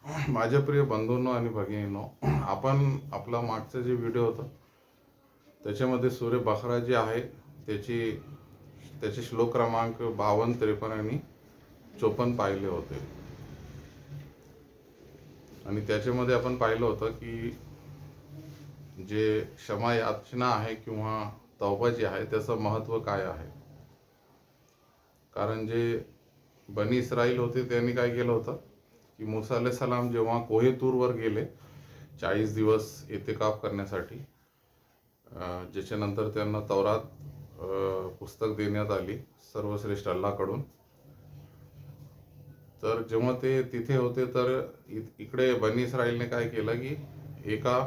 माझ्या प्रिय बंधूंनो आणि भगिनींनो, आपण आपला मागचा जे व्हिडिओ होता त्याच्यामध्ये सूर्य बकरा जे आहे त्याचे श्लोक क्रमांक 52, 53 आणि 54 पाहिले होते. आणि त्याच्यामध्ये आपण पाहिलं होतं की जे क्षमा याचना आहे किंवा तौबा जी आहे त्याचं महत्त्व काय आहे. कारण जे बनी इस्राईल होते त्यांनी काय केलं होतं की मूसा अलैहिस्सलाम जेव्हा कोहे तूरवर गेले 40 दिवस इतिकाफ करण्यासाठी, ज्याच्यानंतर त्यांना तौरात पुस्तक देण्यात आली सर्वश्रेष्ठ अल्लाकडून. तर जेव्हा ते तिथे होते तर इकडे बनी इस्राईलने काय केलं की एका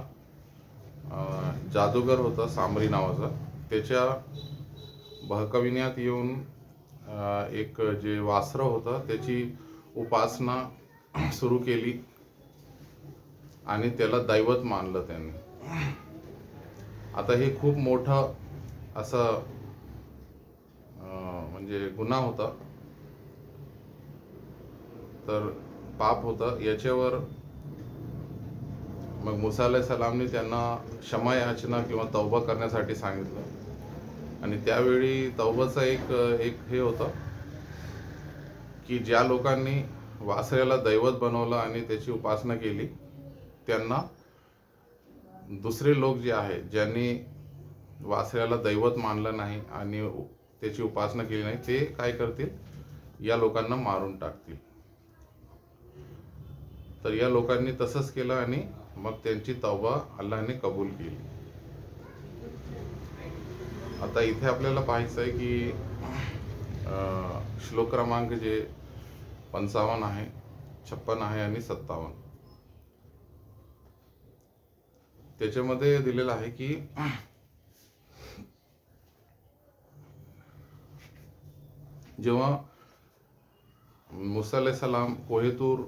जादूगर होता सामरी नावाचा, त्याच्या बहकविण्यात येऊन एक जे वासरं होतं त्याची उपासना सुरू केली आणि त्याला दैवत मानलं त्यांनी. आता हे खूप मोठं असं म्हणजे गुन्हा होता, तर पाप होतं. याच्यावर मग मूसा अलैहिस्सलामने त्यांना क्षमा याचना किंवा तौबा करण्यासाठी सांगितलं. आणि त्यावेळी तौबाचं एक हे होतं की ज्या लोकांनी वासऱ्याला दैवत बनवलं आणि त्याची उपासना केली त्यांना दुसरे लोक जे आहेत ज्यांनी वासऱ्याला दैवत मानलं नाही आणि त्याची उपासना केली नाही, ते काय करतील, या लोकांना मारून टाकतील. तर या लोकांनी तसंच केलं आणि मग त्यांची तौबा अल्लाहने कबूल केली. आता इथे आपल्याला पाहायचं आहे की श्लोक क्रमांक जे 55 आहे, 56 आहे आणि 57 त्याच्यामध्ये दिलेलं आहे की जेव्हा मूसा अलैहिस्सलाम कोहेतूर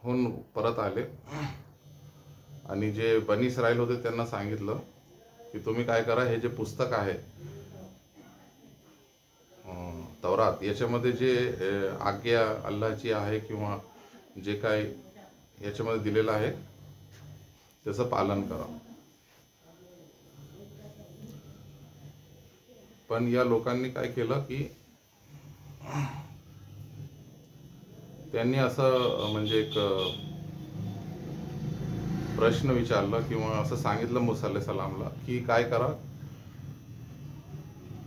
हून परत आले आणि जे बनी इस्राईल होते त्यांना सांगितलं की तुम्ही काय करा, हे जे पुस्तक आहे तौरात, याच्यामध्ये जे आज्ञा अल्लाहची आहे किंवा जे काय याच्यामध्ये दिलेलं आहे त्याचं पालन करा. पण या लोकांनी काय केलं की त्यांनी असं म्हणजे एक प्रश्न विचारला किंवा असं सांगितलं मूसा अलैहिस्सलामला की काय करा,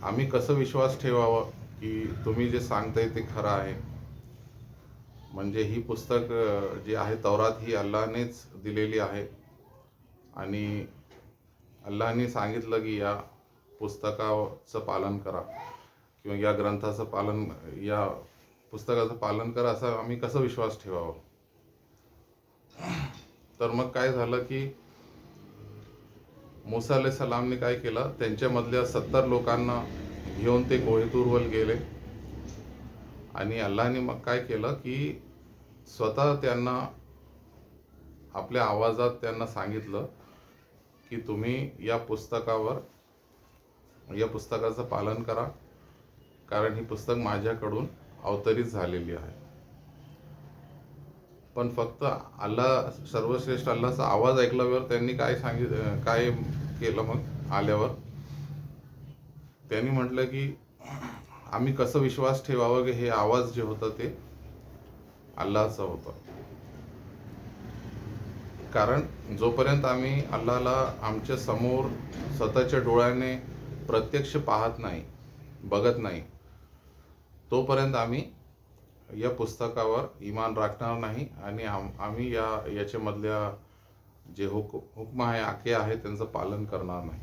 आम्ही कसं विश्वास ठेवावा की तुम्ही जे सांगताय ते खरं आहे. म्हणजे ही पुस्तक जी आहे तौरात ही अल्लाहनेच दिलेली आहे आणि अल्लाहने सांगितलं की या पुस्तकाचं पालन करा किंवा या ग्रंथाचं पालन, या पुस्तकाचं पालन करा, असं आम्ही कसं विश्वास ठेवावा. तर मग काय झालं की मूसा अलैहिस्सलामने काय केलं, त्यांच्यामधल्या 70 लोकांना घेऊन ते कोहेतूरवर गेले आणि अल्लाहने मग काय केलं की स्वतः त्यांना आपल्या आवाजात त्यांना सांगितलं की तुम्ही या पुस्तकाचं पालन करा, कारण ही पुस्तक माझ्याकडून अवतरित झालेली आहे. पण फक्त अल्लाह, सर्वश्रेष्ठ अल्लाहचा आवाज ऐकल्यावर त्यांनी काय केलं, मग आल्यावर त्यांनी म्हटलं की आम्ही कसं विश्वास ठेवावं की हे आवाज जे होतं ते अल्लाहचा होता. कारण जोपर्यंत आम्ही अल्लाहला आमच्या समोर स्वतःच्या डोळ्याने प्रत्यक्ष बघत नाही, तोपर्यंत आम्ही या पुस्तकावर ईमान राखणार नाही आणि आम्ही याच्यामधल्या जे हुक्म आहे, आज्ञा आहे, त्यांचं पालन करणार नाही.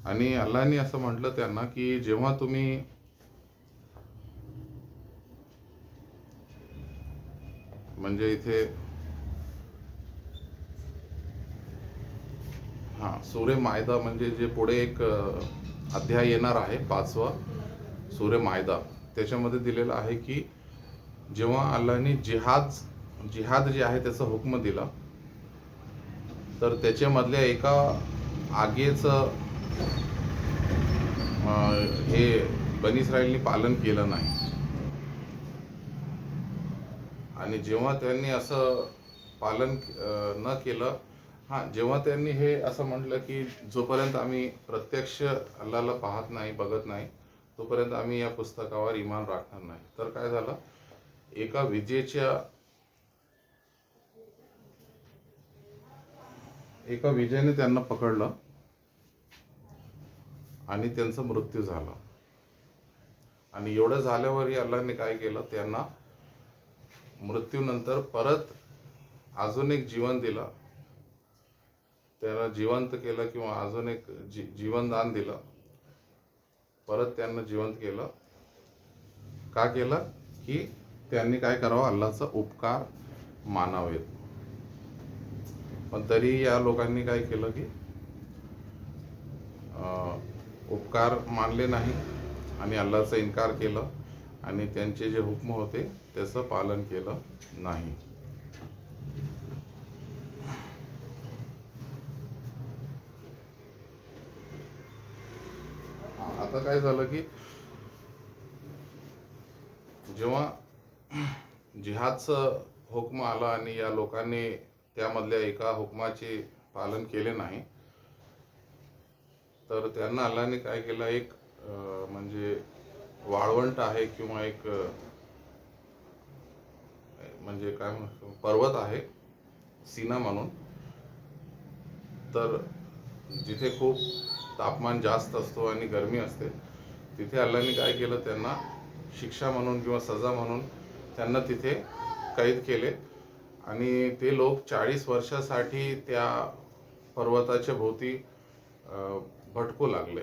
आणि अल्लाहने असं म्हटलं त्यांना की जेव्हा तुम्ही म्हणजे इथे सूर्य मायदा, म्हणजे जे पुढे एक अध्याय येणार आहे 5वा सूर्य मायदा, त्याच्यामध्ये दिलेलं आहे की जेव्हा अल्लाहने जिहाद जे आहे त्याचा हुक्म दिला, तर त्याच्यामधल्या एका आगेचं हे बनी इस्रायलनी पालन केलं नाही. आणि जेव्हा त्यांनी असं पालन न केलं, जेव्हा त्यांनी हे असं म्हटलं की जोपर्यंत आम्ही प्रत्यक्ष अल्लाहला पाहत नाही, बघत नाही, तोपर्यंत आम्ही या पुस्तकावर इमान राखणार नाही. तर काय झालं, एका विजेने त्यांना पकडलं आणि त्यांचा मृत्यू झाला. आणि एवढं झाल्यावरही अल्लाहने काय केलं, त्यांना मृत्यूनंतर परत अजून एक जीवन दिलं, त्याला जिवंत केलं किंवा अजून एक जीवनदान दिलं. परत त्यांना जिवंत केलं. का केलं की त्यांनी काय करावं, अल्लाहचा उपकार मानावेत. पण तरी या लोकांनी काय केलं की उपकार मानले नाही आणि अल्लाहचा इन्कार केलं आणि त्यांचे जे हुक्म होते त्याचं पालन केलं नाही. आता काय झालं की जेव्हा जिहादचं हुक्म आला आणि या लोकांनी त्यामधल्या एका हुकमाचे पालन केले नाही, तर त्यांना अल्लाहने काय केलं, एक म्हणजे वाळवंट आहे किंवा एक म्हणजे काय म्हणतो पर्वत आहे सीना म्हणून. तर जिथे खूप तापमान जास्त असतो आणि गरमी असते, तिथे अल्लाहने काय केलं, त्यांना शिक्षा म्हणून किंवा सजा म्हणून त्यांना तिथे कैद केले. आणि ते लोक 40 वर्षासाठी त्या पर्वताच्या भोवती भटकू लागले.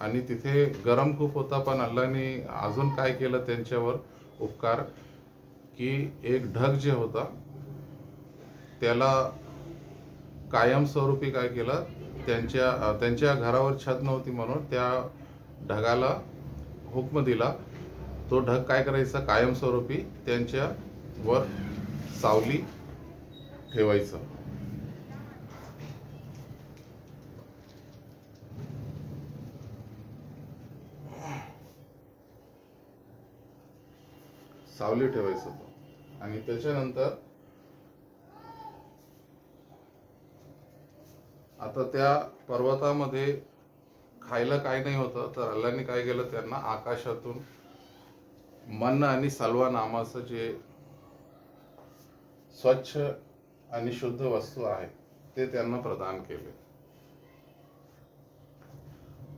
आणि तिथे गरम खूप होता, पण अल्लाहने अजून काय केलं त्यांच्यावर उपकार, की एक ढग जे होता त्याला कायमस्वरूपी काय केलं, त्यांच्या घरावर छत नव्हती म्हणून त्या ढगाला हुक्म दिला, तो ढग काय करायचा, कायमस्वरूपी त्यांच्या वर सावली ठेवायचं. सावली ठेवायचं तो. आणि त्याच्यानंतर आता त्या पर्वतामध्ये खायला काय नाही होतं, तर अल्लाहने काय केलं, त्यांना आकाशातून मन आणि सलवा नामाचं जे स्वच्छ आणि शुद्ध वस्तू आहे ते त्यांना प्रदान केले.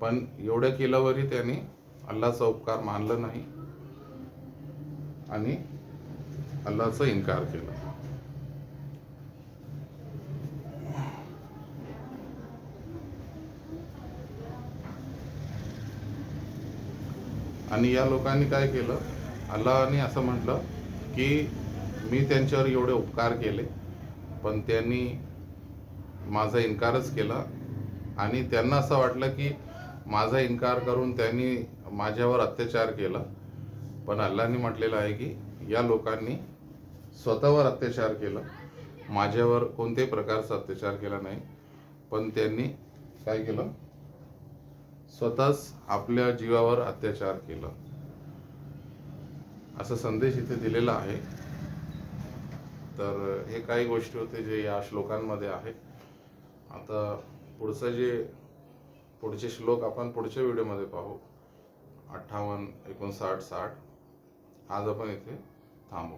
पण एवढं केल्यावरही त्यांनी अल्लाहचा उपकार मानलं नाही आणि अल्लाहचा इन्कार केला. आणि या लोकांनी काय केलं, अल्लाहने असं म्हटलं की मी त्यांच्यावर एवढे उपकार केले, पण त्यांनी माझा इन्कारच केला. आणि त्यांना असं वाटलं की माझा इन्कार करून त्यांनी माझ्यावर अत्याचार केला. पण अल्लाहने म्हटलेलं आहे की या लोकांनी स्वतःवर अत्याचार केला, माझ्यावर कोणत्याही प्रकारचा अत्याचार केला नाही. पण त्यांनी काय केलं, स्वतःच आपल्या जीवावर अत्याचार केला, असा संदेश इथे दिलेला आहे. तर हे काही गोष्टी होते जे या श्लोकांमध्ये आहे. आता पुढचे श्लोक आपण पुढच्या व्हिडिओमध्ये पाहू, 58, 59, 60. आज आपण इथे थांबू.